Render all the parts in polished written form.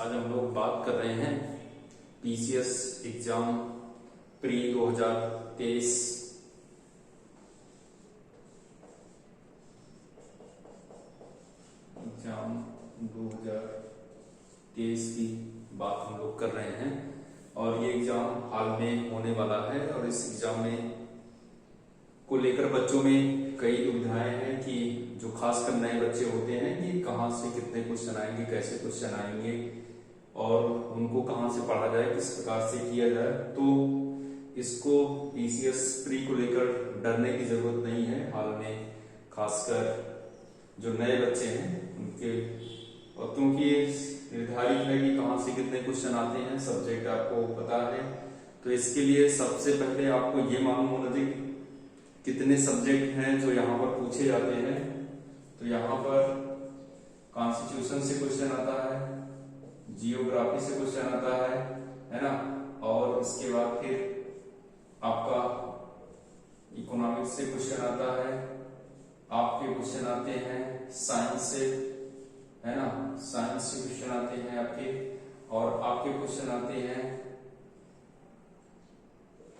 आज हम लोग बात कर रहे हैं पीसीएस एग्जाम प्री 2023 एग्जाम 2023 की बात हम लोग कर रहे हैं और ये एग्जाम हाल में होने वाला है। और इस एग्जाम में को लेकर बच्चों में कई दुविधाएं हैं कि जो खासकर नए बच्चे होते हैं कि कहाँ से कितने क्वेश्चन आएंगे, कैसे क्वेश्चन आएंगे और उनको कहाँ से पढ़ा जाए, किस प्रकार से किया जाए। तो इसको पीसीएस प्री को लेकर डरने की जरूरत नहीं है। हाल में खासकर जो नए बच्चे हैं उनके, और क्योंकि निर्धारित है कि कहाँ से कितने क्वेश्चन आते हैं, सब्जेक्ट आपको पता है। तो इसके लिए सबसे पहले आपको ये मालूम होना चाहिए कितने सब्जेक्ट हैं जो यहाँ पर पूछे जाते हैं। तो यहाँ पर कॉन्स्टिट्यूशन से क्वेश्चन आता है, जियोग्राफी से क्वेश्चन आता है ना। और इसके बाद फिर आपका इकोनॉमिक्स से क्वेश्चन आता है, आपके क्वेश्चन आते हैं साइंस से, है ना, साइंस से क्वेश्चन आते हैं आपके, और आपके क्वेश्चन आते हैं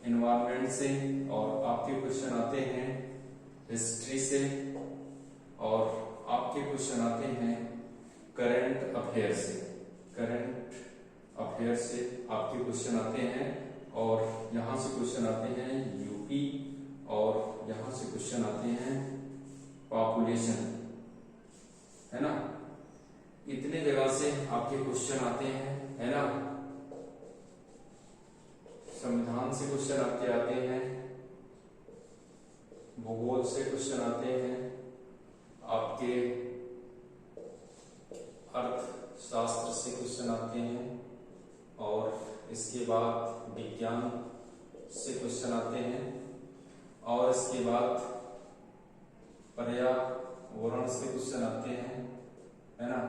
एनवायरमेंट से, और आपके क्वेश्चन आते हैं हिस्ट्री से, और आपके क्वेश्चन आते हैं करंट अफेयर से। करंट अफेयर से आपके क्वेश्चन आते हैं, और यहां से क्वेश्चन आते हैं यूपी, और यहां से क्वेश्चन आते हैं पॉपुलेशन, है ना। इतने जगह से आपके क्वेश्चन आते हैं, है ना। संविधान से क्वेश्चन आपके आते हैं, भूगोल से क्वेश्चन आते हैं, आपके अर्थशास्त्र से क्वेश्चन आते हैं, और इसके बाद विज्ञान से क्वेश्चन आते हैं, और इसके बाद पर्यावरण से क्वेश्चन आते हैं, है ना।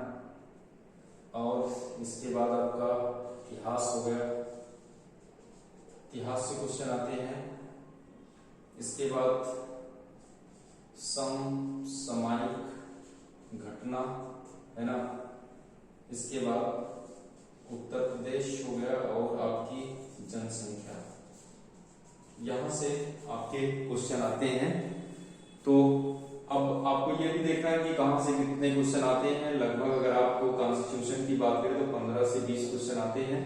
और इसके बाद आपका इतिहास हो गया, इतिहास से क्वेश्चन आते हैं। इसके बाद समसामयिक घटना, है ना। इसके बाद उत्तर प्रदेश हो गया, और आपकी जनसंख्या, यहां से आपके क्वेश्चन आते हैं। तो अब आपको ये भी देखना है कि कहां से कितने क्वेश्चन आते हैं। लगभग अगर आपको कॉन्स्टिट्यूशन की बात करें तो 15 से 20 क्वेश्चन आते हैं।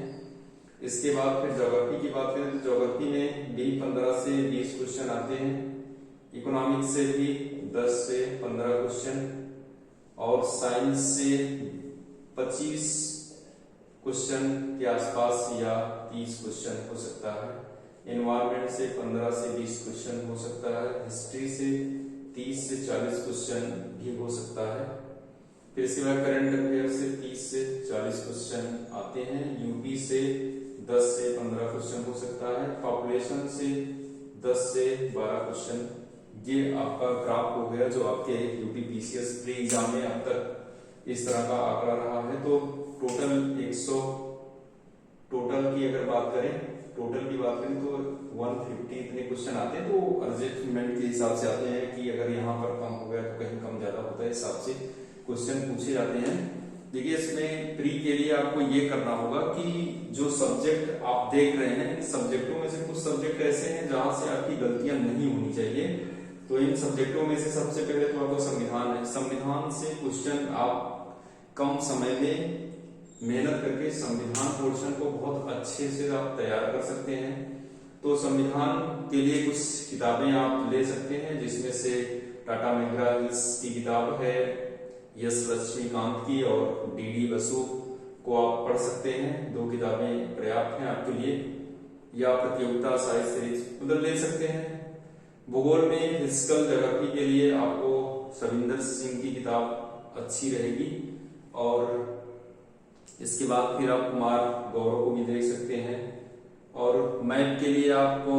इसके बाद फिर ज्योग्राफी की बात करें तो ज्योग्राफी में भी 15 से 20 क्वेश्चन आते हैं। इकोनॉमिक्स से भी 10 से 15 क्वेश्चन, और साइंस से 25 क्वेश्चन के आसपास या 30 क्वेश्चन हो सकता है। एनवायरमेंट से 15 से 20 क्वेश्चन हो सकता है। हिस्ट्री से 30 से 40 क्वेश्चन भी हो सकता है। फिर इसके बाद करंट अफेयर से 30 से 40 क्वेश्चन आते हैं। यूपी से 10 से 15 क्वेश्चन हो सकता है। पॉपुलेशन से 10 से 12 क्वेश्चन। ये आपका ग्राफ हो गया जो आपके यूपी पीसीएस प्री एग्जाम में अब तक इस तरह का आंकड़ा रहा है। तो टोटल 100, टोटल की अगर बात करें, टोटल की बात करें तो 150 इतने क्वेश्चन आते हैं। तो अरेंजमेंट के हिसाब से आते हैं कि अगर यहाँ पर कम हो गया तो कहीं कम ज्यादा होता है, हिसाब से क्वेश्चन पूछे जाते हैं। देखिए इसमें प्री के लिए आपको ये करना होगा कि जो सब्जेक्ट आप देख रहे हैं, इन सब्जेक्टों में से कुछ सब्जेक्ट ऐसे हैं जहां से आपकी गलतियां नहीं होनी चाहिए। तो इन सब्जेक्टों में से सबसे पहले तो आपका संविधान है। संविधान से क्वेश्चन आप कम समय में मेहनत करके संविधान पोर्शन को बहुत अच्छे से आप तैयार कर सकते हैं। तो संविधान के लिए कुछ किताबें आप ले सकते हैं, जिसमें से टाटा मैकग्रा-हिल्स की किताब है, यस लक्ष्मीकांत की, और डीडी बसु को आप पढ़ सकते हैं। 2 किताबें पर्याप्त हैं आपके लिए। या प्रतियोगिता साहित्य सीरीज उधर ले सकते हैं। भूगोल में फिजिकल ज्योग्राफी के लिए आपको सविंदर सिंह की किताब अच्छी रहेगी। और इसके बाद फिर आप कुमार गौरव को भी देख सकते हैं। और मैथ के लिए आपको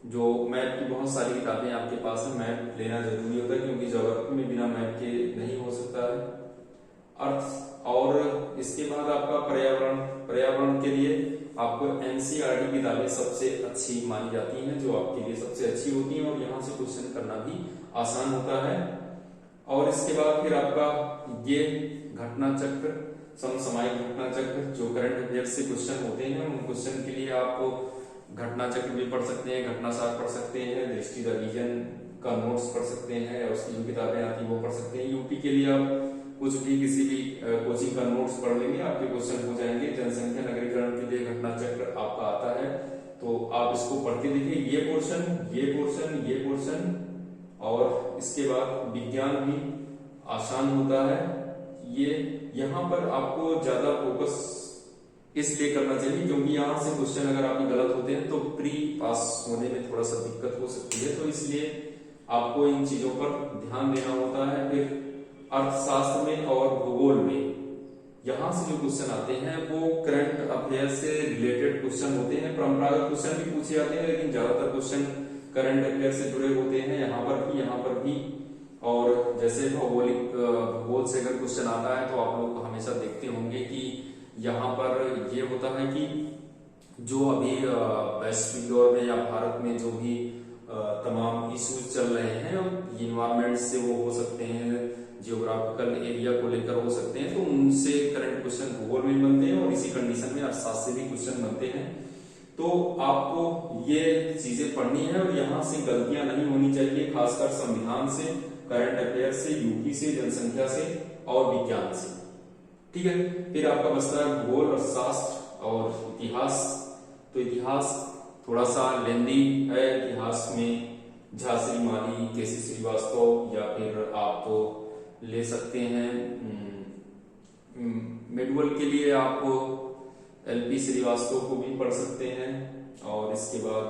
जो मैथ की बहुत सारी किताबें आपके पास है, मैथ लेना जरूरी होता है क्योंकि ज्योग्राफी में बिना मैथ के नहीं हो सकता है। अर्थ, और इसके बाद आपका पर्यावरण, पर्यावरण के लिए आपको एनसीईआरटी किताबें सबसे अच्छी मानी जाती हैं, जो आपके लिए सबसे अच्छी होती हैं, और यहाँ से क्वेश्चन करना भी आसान होता है। और इसके बाद फिर आपका ये घटना चक्र, समसामयिक घटना चक्र, जो करंट अफेयर से क्वेश्चन होते हैं उन क्वेश्चन के लिए आप घटना चक्र भी पढ़ सकते हैं, घटना सार पढ़ सकते हैं, दृष्टि द रीजन का नोट्स पढ़ सकते हैं, और उसकी जो किताबें आती हैं वो पढ़ सकते हैं। यूपी के लिए आप कुछ भी किसी भी कोचिंग का नोट्स पढ़ लेंगे, आपके क्वेश्चन हो जाएंगे। जनसंख्या नगरीकरण के लिए घटना चक्र आपका आता है, तो आप इसको पढ़ के देखिए। ये पोर्शन, ये पोर्शन, ये पोर्शन, और इसके बाद विज्ञान भी आसान होता है। ये यहाँ पर आपको ज्यादा फोकस इसलिए करना चाहिए क्योंकि यहाँ से क्वेश्चन अगर आपके गलत होते हैं तो प्री पास होने में थोड़ा सा दिक्कत हो सकती है, तो इसलिए आपको इन चीजों पर ध्यान देना होता है। फिर अर्थशास्त्र में और भूगोल में यहाँ से जो क्वेश्चन आते हैं वो करंट अफेयर से रिलेटेड क्वेश्चन होते हैं। परंपरागत क्वेश्चन भी पूछे जाते हैं, लेकिन ज्यादातर क्वेश्चन करंट अफेयर से जुड़े होते हैं, यहाँ पर भी। और जैसे भूगोल से अगर क्वेश्चन आता है तो आप लोग हमेशा देखते होंगे कि यहाँ पर ये होता है कि जो अभी वैश्विक दौर में या भारत में जो भी तमाम इश्यूज चल रहे हैं, इन्वायरमेंट से वो हो सकते हैं, जियोग्राफिकल एरिया को लेकर हो सकते हैं, तो उनसे करंट क्वेश्चन भूगोल में बनते हैं, और इसी कंडीशन में अर्थशास्त्र से भी क्वेश्चन बनते हैं। तो आपको ये चीजें पढ़नी है और यहाँ से गलतियां नहीं होनी चाहिए, खासकर संविधान से, करंट अफेयर से, यूपी से, जनसंख्या से और विज्ञान से। ठीक है, फिर आपका बचता है भूगोल, अर्थशास्त्र और इतिहास। तो इतिहास थोड़ा सा लेंदी है। इतिहास में झांसी माली, केसी श्रीवास्तव, या फिर आप ले सकते हैं मेडुअल के लिए आप एलपी श्रीवास्तव को भी पढ़ सकते हैं, और इसके बाद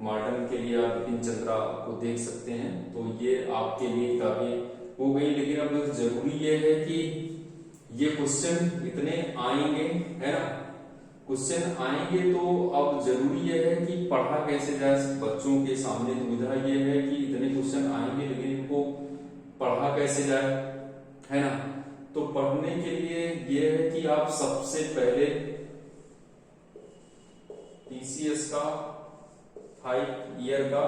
मॉडर्न के लिए आप बिपिन चंद्रा को देख सकते हैं। तो ये आपके लिए किताबें हो गई, लेकिन अब जरूरी ये है कि ये क्वेश्चन इतने आएंगे, है ना, क्वेश्चन आएंगे, तो अब जरूरी ये है कि पढ़ा कैसे जाए। बच्चों के सामने दुविधा ये है कि इतने क्वेश्चन आएंगे लेकिन इनको पढ़ा कैसे जाए, है ना। तो पढ़ने के लिए ये है कि आप सबसे पहले पीसीएस का 5 ईयर का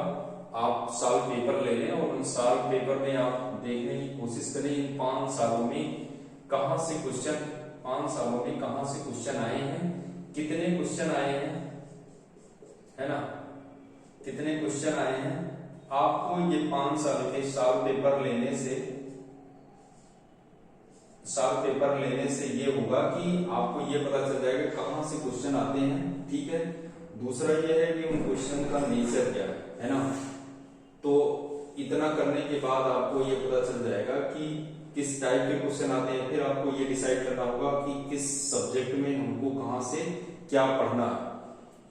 आप साल पेपर ले लें, और उन साल पेपर में आप देखने की कोशिश करें इन 5 सालों में कहां से क्वेश्चन, 5 सालों में कहां से क्वेश्चन आए हैं, कितने क्वेश्चन आए हैं, है ना, कितने क्वेश्चन आए हैं। आपको ये 5 साल के साल पेपर लेने से ये होगा कि आपको ये पता चल जाएगा कहां से क्वेश्चन आते हैं। ठीक है, दूसरा ये है कि उन क्वेश्चन का नेचर क्या है ना। तो इतना करने के बाद आपको ये पता चल जाएगा कि किस टाइप के क्वेश्चन आते हैं। फिर आपको ये डिसाइड करना होगा कि किस सब्जेक्ट में हमको कहां से क्या पढ़ना है।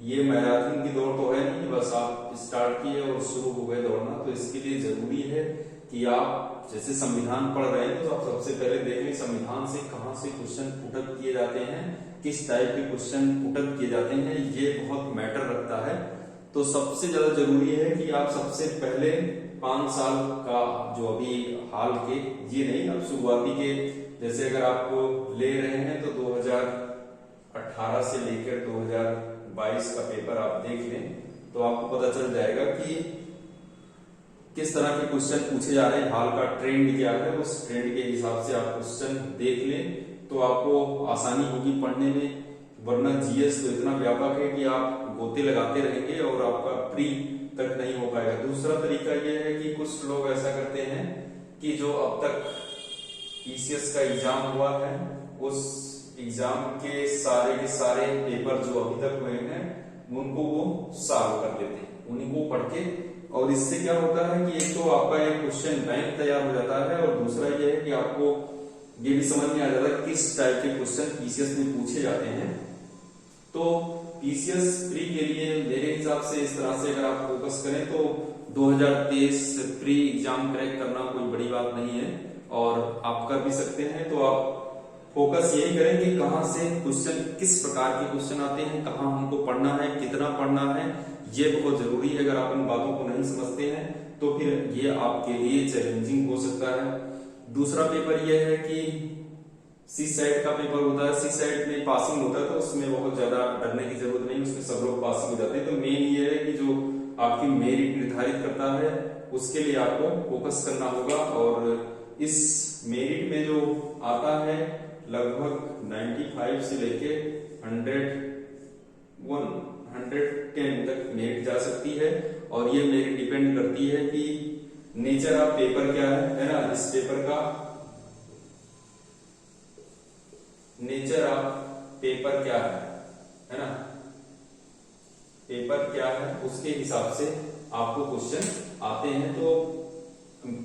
ये मैराथन की दौड़ तो है नहीं, बस आप स्टार्ट किए और शुरू हो गए दौड़ना। तो इसके लिए जरूरी है कि आप जैसे संविधान पढ़ रहे हैं तो आप सबसे पहले देख लें संविधान से कहां से क्वेश्चन पुट अप किए जाते हैं, किस टाइप के क्वेश्चन पुट अप किए जाते हैं, ये बहुत मैटर रखता है। तो सबसे ज्यादा जरूरी है कि आप सबसे पहले 5 साल का जो अभी हाल के, ये नहीं, अब शुरुआती के, जैसे अगर आप ले रहे हैं तो 2018 से लेकर 2022 का पेपर आप देख लें तो आपको पता चल जाएगा कि किस तरह के क्वेश्चन पूछे जा रहे हैं, हाल का ट्रेंड क्या है, उस ट्रेंड के हिसाब से आप क्वेश्चन देख लें तो आपको आसानी होगी पढ़ने में। वरना जीएस तो इतना व्यापक है कि आप गोते लगाते रहेंगे और आपका प्री तक नहीं हो पाएगा। दूसरा तरीका यह है कि कुछ लोग ऐसा करते हैं कि जो अब तक पीसीएस का एग्जाम हुआ है उस एग्जाम के सारे पेपर जो अभी तक हुए हैं उनको वो सॉल्व कर लेते हैं, उन्हीं को पढ़ के। और इससे क्या होता है कि एक तो आपका एक क्वेश्चन बैंक तैयार हो जाता है, और दूसरा ये है कि आपको ये भी समझ में आ जाता है किस टाइप के क्वेश्चन पीसीएस में पूछे जाते हैं। तो पीसीएस प्री के लिए मेरे हिसाब से इस तरह से अगर आप फोकस करें तो 2023 प्री एग्जाम क्रैक करना कोई बड़ी बात नहीं है, और आप कर भी सकते हैं। तो आप फोकस यही करें कि कहां से क्वेश्चन, किस प्रकार के क्वेश्चन आते हैं, कहां हमको पढ़ना है, कितना पढ़ना है, ये बहुत जरूरी है। अगर आप इन बातों को नहीं समझते हैं तो फिर ये आपके लिए चैलेंजिंग हो सकता है। दूसरा पेपर ये है कि सी सेट का पेपर होता है। सी सेट में पासिंग होता है तो उसमें बहुत ज्यादा डरने की जरूरत नहीं, उसमें सब लोग पासिंग हो जाते हैं। तो मेन ये है कि जो आपकी मेरिट निर्धारित करता है उसके लिए आपको फोकस करना होगा, और इस मेरिट में जो आता है लगभग 95 से लेके 110 तक मेरिट जा सकती है। और ये मेरिट डिपेंड करती है कि नेचर ऑफ पेपर क्या है ना, इस पेपर का नेचर ऑफ पेपर क्या है ना, पेपर क्या है उसके हिसाब से आपको क्वेश्चन आते हैं। तो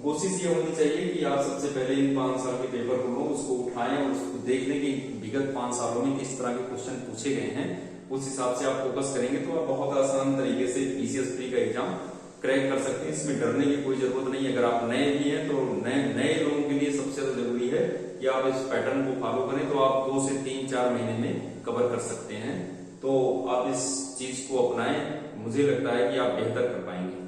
कोशिश ये होनी चाहिए कि आप सबसे पहले इन 5 साल के पेपर को लो, उसको उठाएं और उसको देख लें कि विगत 5 सालों में किस तरह के क्वेश्चन पूछे गए हैं। उस हिसाब से आप फोकस करेंगे तो आप बहुत आसान तरीके से पीसीएस प्री का एग्जाम क्रैक कर सकते हैं। इसमें डरने की कोई जरूरत नहीं है। अगर आप नए भी हैं तो नए लोगों के लिए सबसे ज्यादा जरूरी है कि आप इस पैटर्न को फॉलो करें, तो आप 2 से 3-4 महीने में कवर कर सकते हैं। तो आप इस चीज को अपनाएं, मुझे लगता है कि आप बेहतर कर पाएंगे।